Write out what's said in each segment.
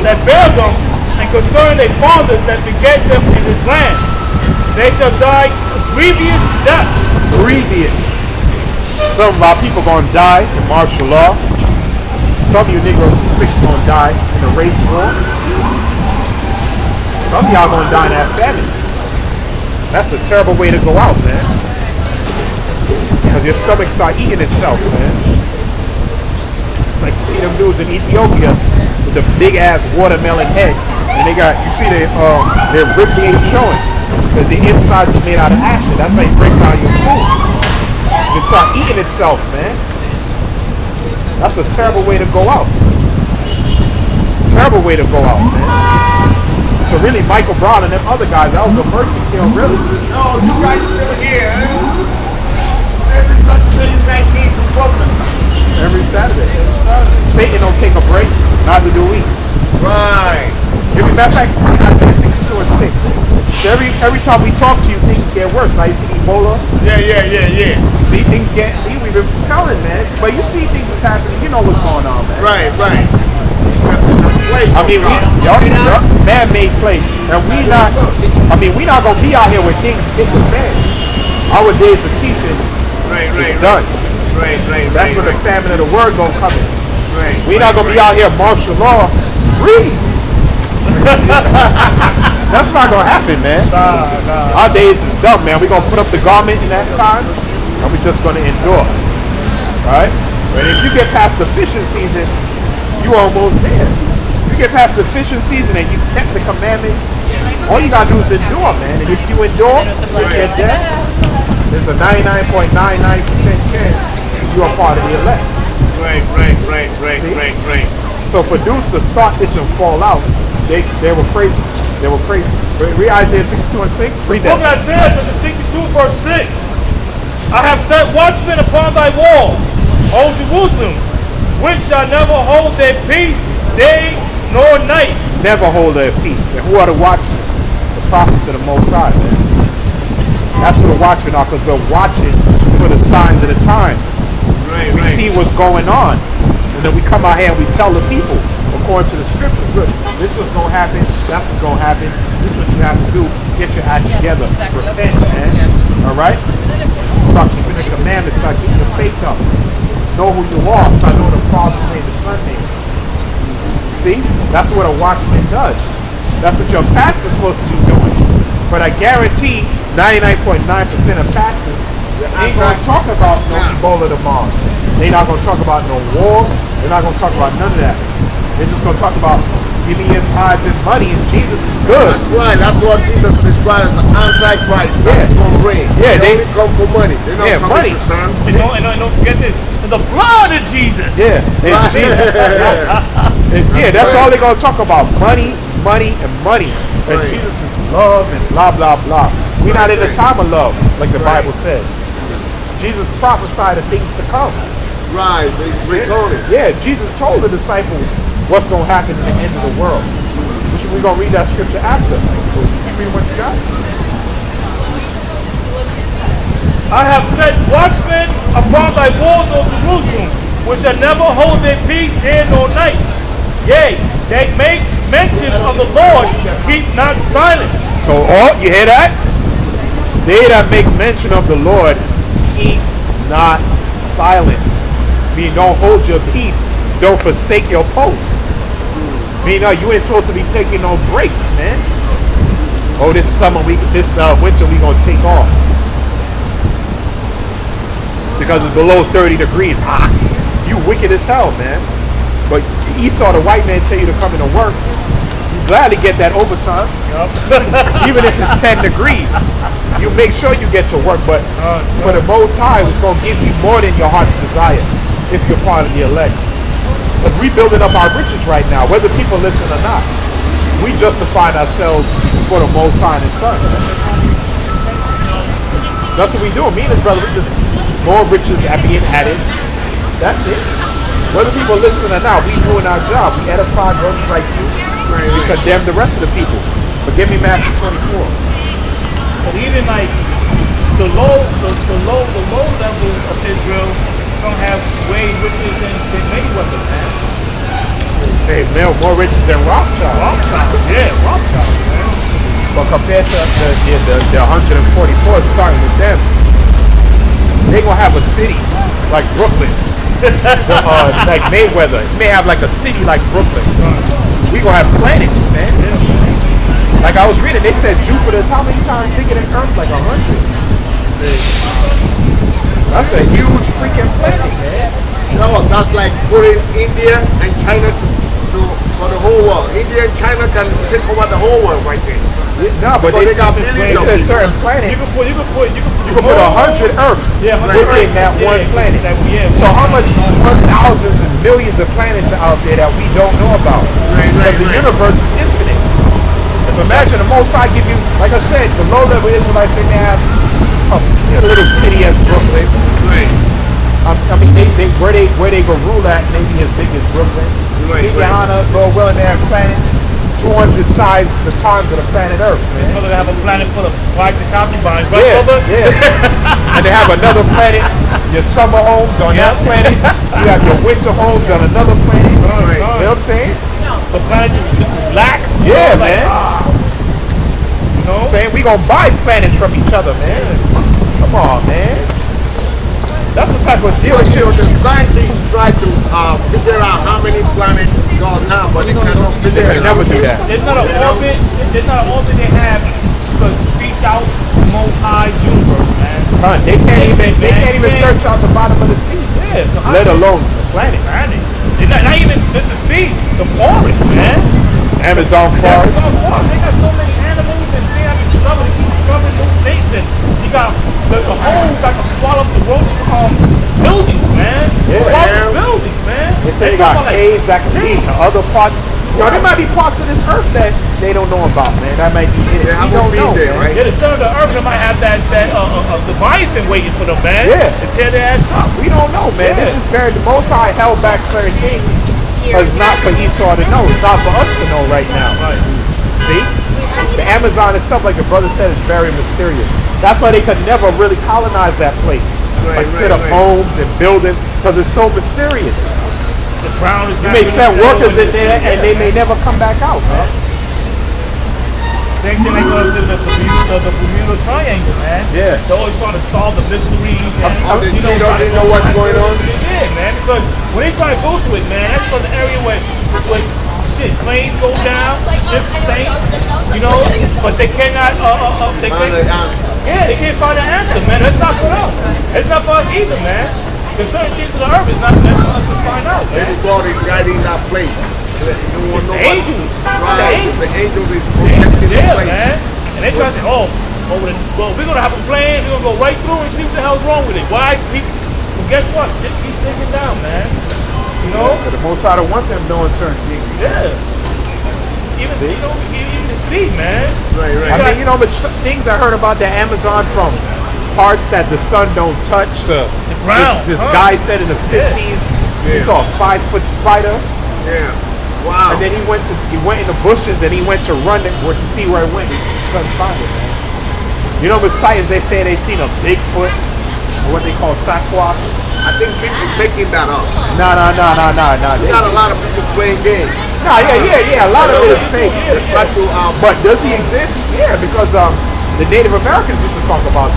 that bear them, and concerning their fathers that beget them in his land. They shall die grievous death. Grievous. Some of our people going to die in martial law. Some of you Negroes are going to die in a race war. Some of y'all going to die in that famine. That's a terrible way to go out, man. Because your stomach start eating itself, man. Like you see them dudes in Ethiopia with the big ass watermelon head, and they got, you see their rib cage showing because the inside is made out of acid. That's how you break down your food. It start eating itself, man. That's a terrible way to go out. Terrible way to go out, man. So really, Michael Brown and them other guys, that was a mercy kill, really. No, you guys still here. Every Sunday, 19 from Brooklyn. Every Saturday. Satan don't take a break, neither do we. Right. Matter of fact, I think 62 and 6. So every time we talk to you, things get worse. Now you see Ebola. Yeah. See, we've been telling, man. But you see things is happening, you know what's going on, man. Right. I mean, y'all man-made play. And we're not going to be out here with things hit the fan. Our days of teaching is done. Right. That's when the famine of the word gonna come in. Right. We're not gonna be out here martial law. Read. That's not gonna happen, man. Nah. Our days is done, man. We're gonna put up the garment in that time, and we're just gonna endure. Right? And if you get past the fishing season, you almost there. If you get past the fishing season and you kept the commandments, all you gotta do is endure, man. And if you endure, you get there. There's a 99.99% chance you are part of the elect. Right. So for dudes to start this and fall out, they were crazy. They were crazy. Read Isaiah 62 and 6. Read that. Book of Isaiah 62 verse 6. I have set watchmen upon thy wall, O Jerusalem, which shall never hold their peace day nor night. Never hold their peace. And who are the watchmen? The prophets of the Most High, man. That's what the watchmen are, because we're watching for the signs of the times. We see what's going on, and then we come out here and we tell the people according to the scriptures, look, this was going to happen, that's what's going to happen, this is what you have to do, get your act together, repent, man. Alright? Start keeping the commandments, start keeping the faith up, know who you are, start knowing the Father's name, the Son's name. See? That's what a watchman does. That's what your pastor's supposed to be doing. But I guarantee 99.9% of pastors ain't going to talk about no Ebola tomorrow. They're not going to talk about no war. They're not going to talk about none of that. They're just going to talk about giving him tithes and money, and Jesus is good. That's right. That's what Jesus describes as an antichrist. Yeah. That's going to reign. Yeah, they only come for money. They're not coming money. for son. And don't forget this. The blood of Jesus. Yeah, Right. Jesus. That's all they're going to talk about. Money, and money. And Right. Jesus is love and blah, blah, blah. We're not in the time of love, like the Bible says. Jesus prophesied of things to come. Right. They told it. Yeah, Jesus told the disciples what's going to happen in the end of the world. We're going to read that scripture after. You read what you got? I have set watchmen upon thy walls, O Jerusalem, which shall never hold their peace day nor night. Yea, they make mention of the Lord, keep not silent. So, you hear that? They that make mention of the Lord, keep not silent. Mean, don't hold your peace. Don't forsake your post. Mean, you ain't supposed to be taking no breaks, man. Oh, this winter we gonna take off because it's below 30 degrees. You wicked as hell, man. But Esau, the white man, tell you to come into work. You gladly get that overtime, even if it's 10 degrees. You make sure you get to work, but for the Most High, it's gonna give you more than your heart's desire if you're part of the elect. But we building up our riches right now, whether people listen or not. We justifying ourselves for the Most High and His Son. That's what we do. Me and his brother, we just more riches are being added. That's it. Whether people listen or not, we doing our job. We edify those like you. We condemn the rest of the people. But give me Matthew 24. But even like the low level of Israel don't have way richer than Mayweather, man. Hey, more riches than Rothschild. Rothschild, man. But compared to the 144 starting with them, they gonna have a city like Brooklyn. Like Mayweather. You may have like a city like Brooklyn. We gonna have planets, man. Like I was reading, they said Jupiter's how many times bigger than Earth? Like 100. That's a huge freaking planet, man. You know what? That's like putting India and China for the whole world. India and China can take over the whole world right there. No, but they got billions of said people. certain planets. You can put You can put 100 Earths within that one planet. So how much thousands and millions of planets are out there that we don't know about? Because the universe is infinite. So imagine the Most High give you, like I said, the low-level Israelites, they have a little city as Brooklyn. Right. I mean, where they go rule at maybe as big as Brooklyn. Yahawah, Lord willing, they have planets 200 size the times of the planet Earth, man. So they have a planet full of wives and concubines, right, brother? Yeah. And they have another planet, your summer homes on that planet. You have your winter homes on another planet. You know what I'm saying? The planet just relax. Yeah, like, man. You know? Saying we gonna buy planets from each other, man. Come on, man. That's the type of deal. The scientists try to figure out how many planets God have, but they cannot figure They it out. never do that. There's not an orbit. There's not an orbit they have to reach out to the Most High's universe, man. Huh, they can't even search out the bottom of the sea. Yeah, so Let alone the planet. They're not even just the sea, the forest, man. Amazon forest. They got so many animals and they have discovered, they keep discovering new things, and you got the holes that can swallow up the roach buildings, man. Swallow buildings, man. They say they got caves that can lead to other parts. Yo, there might be parts of this earth that they don't know about, man. That might be it. They haven't been there, right? Yeah, the center of the earth, they might have that Leviathan waiting for them, man. Yeah. To tear their ass up. We don't know, man. Yeah. This is very, the Most High held back certain things. Because it's not for Esau to know. It's not for us to know right now. Right. See? The Amazon itself, like the brother said, is very mysterious. That's why they could never really colonize that place. Set up homes and buildings, because it's so mysterious. The ground is You not may really send settled workers in with there the- and they may never come back out, man. Same thing like us in the Bermuda Triangle, man. Yeah. They're always trying to solve the mysteries. They trying don't to know what's going on. Yeah, man. Because when they try to go through it, man, that's from the area where planes go down, ships sink, you know, but they cannot, they can't find an answer, man. That's not for us. It's not for us either, man. There's certain things of the earth is not meant for us to find out, man. Everybody is guiding that place. It's the angels. Right, the angels is protecting the place. Man. And they try to say, well, we're going to have a plan. We're going to go right through and see what the hell's wrong with it. Why? Well, guess what? Shit keeps sinking down, man. You know? The Most High don't want them doing certain things. Yeah. Even the sea, man. Right. I mean, you know, but things I heard about the Amazon from parts that the sun don't touch. The ground. This guy said in the 50s, he saw a 5-foot spider. Yeah. Wow. And then he went in the bushes and he went to run it to see where it went. He couldn't find it, man. You know, with science, they say they seen a Bigfoot, or what they call Sasquatch. I think people making that up. No. You got a lot of people playing games. No, yeah. A lot of it is fake. But does he exist? Yeah, because the Native Americans used to talk about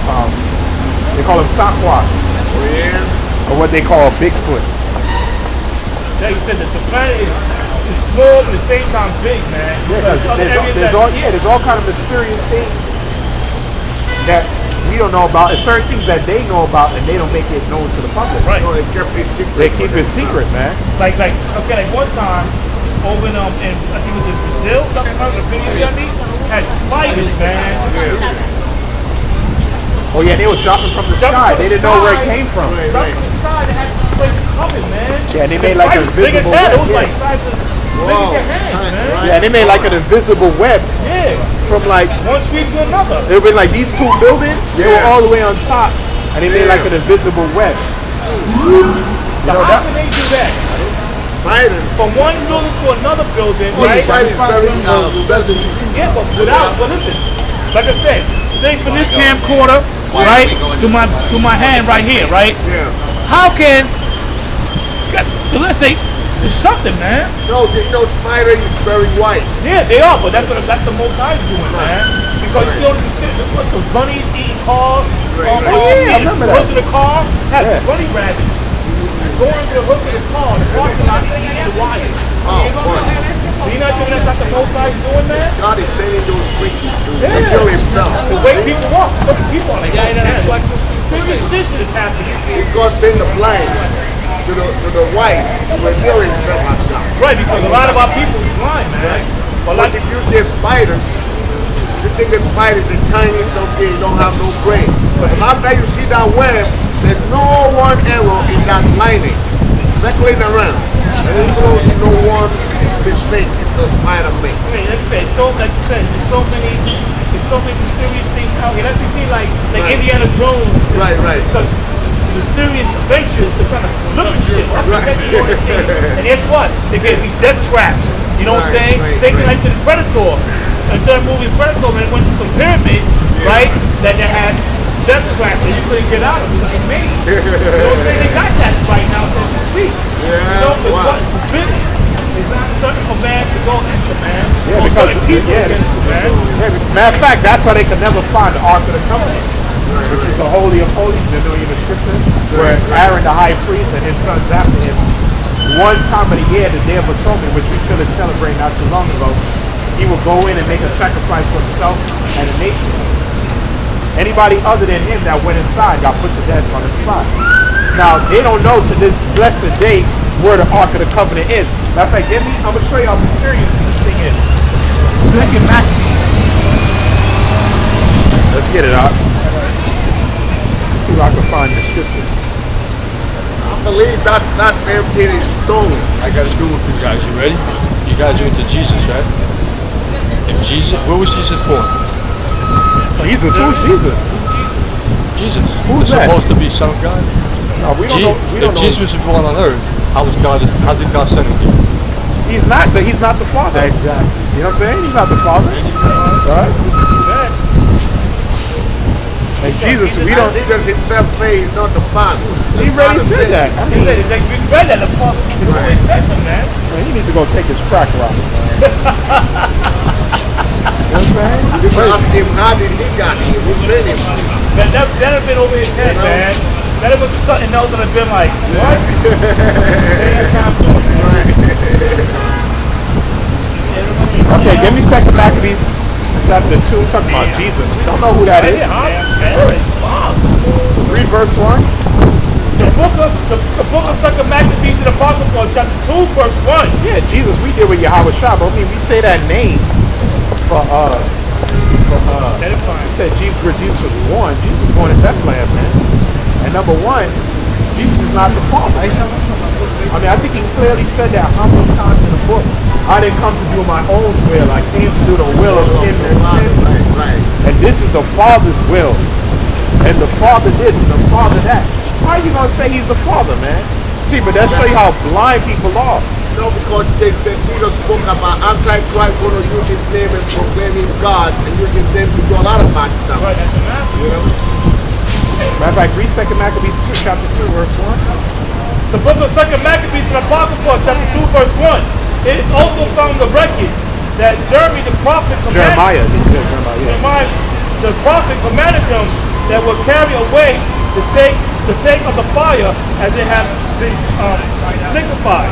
they call him Sasquatch. Oh, yeah. Or what they call Bigfoot. Yeah, you said that the planet is small but at the same time big, man. There's all kind of mysterious things that we don't know about, and certain things that they know about and they don't make it known to the public. Right. No, they kept it secret. They keep it secret, man. Like one time over in I think it was in Brazil, something like the video had spiders, man. Oh yeah, they were dropping from the sky. They didn't know where it came from. Dropping from the sky, they had this place covered, man. Yeah, they made like an big as invisible that. It web. was like size as big as your hand, man. Yeah, they made like an invisible web Yeah. from like One tree to another. it would be like these two buildings. They were all the way on top, and they made like an invisible web. Now, how can they do that? Spiders. From one building to another building, Oh, right? spiders very sensitive. Yeah, but listen, like I said, say for this camcorder, right, to my hand right here, right? Yeah. How can, so let's say It's something, man. No, there's no spider is very white. Yeah, they are, but that's the Most High doing, man. Because you know those bunnies eating cars. I remember that. Hood of the car has bunny rabbits. Going to the hood of the car, the parking lot eating the wire. Oh, boy. So you not doing that's not the Most High doing, man? God is sending those creatures to reveal himself. The way people walk, some people are like, serious shit is happening. God sent the blind to the white to reveal himself as God. Right, because a lot of our people is blind, man. But But if you get spiders, you think the spider is a tiny something, you don't have no brain. But after you see that web, there's no one arrow in that lining, circling around. And then you don't see no one mistake in the spider makes. I mean, like you said, there's so many mysterious things out here. That's what you see, like Indiana Jones. Right. Because mysterious adventures, they're trying to look at shit, represent you on this thing. And guess what? They get these death traps. You know what I'm saying? Thinking like the Predator. Instead of moving Predator, man, went to some pyramid, right? That they had death traps that you couldn't get out of. It was like me. You know what I'm saying? They got that right now as we speak. You know, because what's forbidden is not certain for man to go into, man. Yeah, because people against it, man. Matter of fact, that's why they could never find the Ark of the Covenant, which is the Holy of Holies. You know, in the scripture, where Aaron the high priest and his sons after him, one time of the year, the Day of Atonement, which we still is celebrating not too long ago, he will go in and make a sacrifice for himself and the nation. Anybody other than him that went inside got put to death on the spot. Now, they don't know to this blessed day where the Ark of the Covenant is. Matter of fact, I'm going to show you how mysterious this thing is. Second Maccabees. Let's get it out. See if I can find the scripture. I believe that everything is stolen. I gotta do it for you guys. You ready? You gotta do it to Jesus, right? If Jesus, where was Jesus born? Jesus? Who's Jesus? Jesus. Who's He's that? supposed to be Son of God. No, we don't know. We don't If Jesus was born on earth, how did God send him here? He's not the Father. Exactly. You know what I'm saying? He's not the Father. Right? And Jesus, we don't. Jesus himself say he's not the Father. He already said that. I mean, Like, we read that the Father is always said them, man. he needs to go take his crack rock. You know what I'm saying? You can ask him how did he got here? Who sent him? That have been over his head, man. That was something else that have been like, what? Okay, give me Second Maccabees chapter 2. Talking about Jesus. We don't know who that is. Read verse 1. The book of Second Maccabees in Apocrypha, chapter 2, verse 1. Yeah, Jesus, we deal with Yahawashi, but I mean, we say that name for we said Jesus, where Jesus was born. Jesus was born in Bethlehem, man. And number one, Jesus is not the Father. I mean, I think he clearly said that how many times in the book. I didn't come to do my own will. I came to do the will of him that sent me. Right. And this is the Father's will. And the Father this and the Father that. How are you going to say he's the Father, man? See, but that show you how blind people are. No, because Peter spoke about Antichrist going to use his name and proclaim him God and use his name to do a lot of bad stuff. Right, that's the master. You know? Matter of fact, read 2 Maccabees 2, chapter 2, verse 1. The book of Second Maccabees in Apocrypha, chapter 2, verse 1. It is also found the record that Jeremy the prophet commanded Jeremiah, the prophet commanded them that will carry away the take of the fire as it has been signified.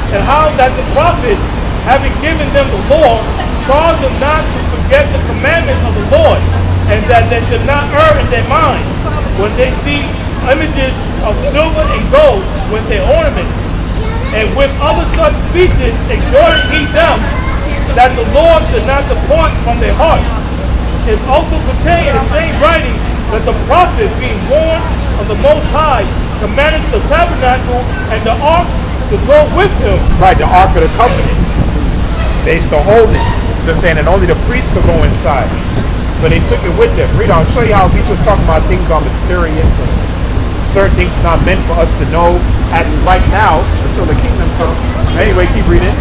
And how that the prophet, having given them the law, charged them not to forget the commandments of the Lord, and that they should not err in their minds when they see images of silver and gold with their ornaments, and with other such speeches exhorting he them that the Lord should not depart from their hearts. It is also contained in the same writing that the prophet, being born of the Most High, commanded the tabernacle and the ark to go with him. Right, the Ark of the Covenant. They used to hold it. So I'm saying, and only the priests could go inside. So they took it with them. Read, I'll show you how we just talking about things are mysterious and certain things not meant for us to know at right now until the kingdom comes. Anyway, keep reading.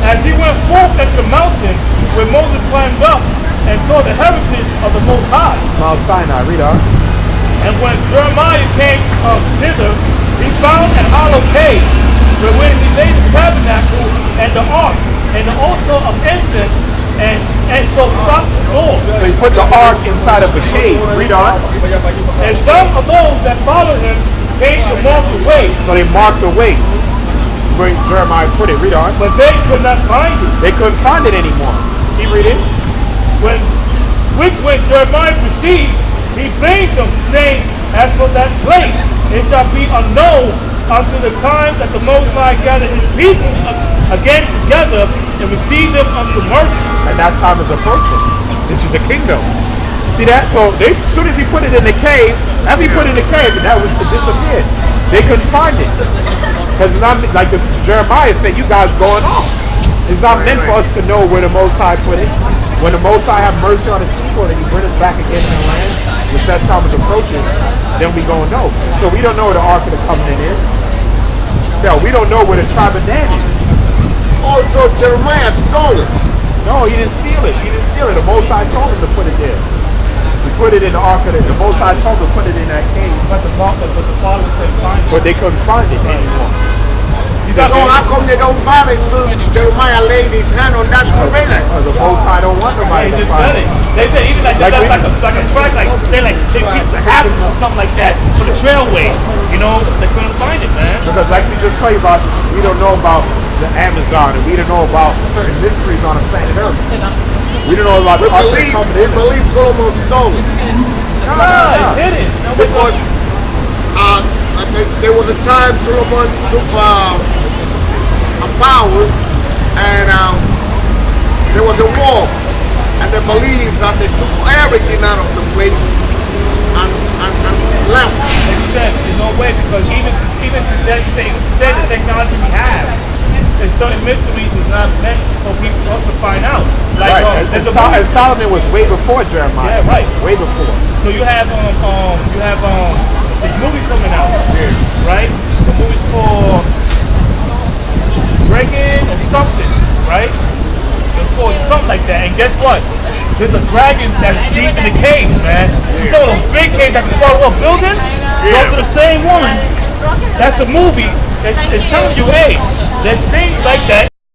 As he went forth into the mountain where Moses climbed up and saw the heritage of the Most High. Mount Sinai, read on. And when Jeremiah came thither, he found an hollow cave but when he laid the tabernacle and the ark and the altar of incense, and so stopped the door. So he put the ark inside of a cave. Read on. And some of those that followed him came to mark the way. So they marked the way where Jeremiah put it. Read on. But they could not find it. They couldn't find it anymore. Keep reading. When Jeremiah perceived, he blamed them, saying, as for that place, it shall be unknown unto the time that the Most High gathered his people again together and receive them unto mercy. And that time is approaching. This is the kingdom. See that? So as soon as he put it in the cave, after he put it in the cave, it disappeared. They couldn't find it. Because it's not like Jeremiah said, you guys going off. It's not meant for us to know where the Most High put it. When the Most High have mercy on his people and he bring us back again in the land, which that time is approaching, then we gonna know. So we don't know where the Ark of the Covenant is. No, we don't know where the tribe of Dan is. Also, Jeremiah stole it. No, he didn't steal it. He didn't steal it. The Most High told him to put it there. He put it in the Ark of the Most High told him to put it in that cave. But the fathers couldn't find it. But they couldn't find it anymore. So how come they don't find it? So Jeremiah laid his hand on that surveillance. The Most High don't want nobody They to just find said it. it. They said even like they left like a track, like say like they piece of habit or something like that for the trailway. You know, they couldn't find it, man. Because like we just told you about, we don't know about the Amazon and we don't know about certain mysteries on the planet Earth. We don't know about the Ark of the Covenant. We believe Solomon stole it. It's hidden. Because there was a time Solomon took a power and there was a war. And they believed that they took everything out of the place and left. They said there's no way because even today, the technology we have, there's certain mysteries is not meant for people else to find out. Like Right. And Solomon was way before Jeremiah. Yeah, right. Way before. So you have this movie coming out, right? The movie's for Breaking or something, right? It's called something like that. And guess what? There's a dragon that's deep in the cave, man. You know those big caves that can swallow up buildings? Those are the same ones. That's the movie. It's telling you, hey, there's things like that.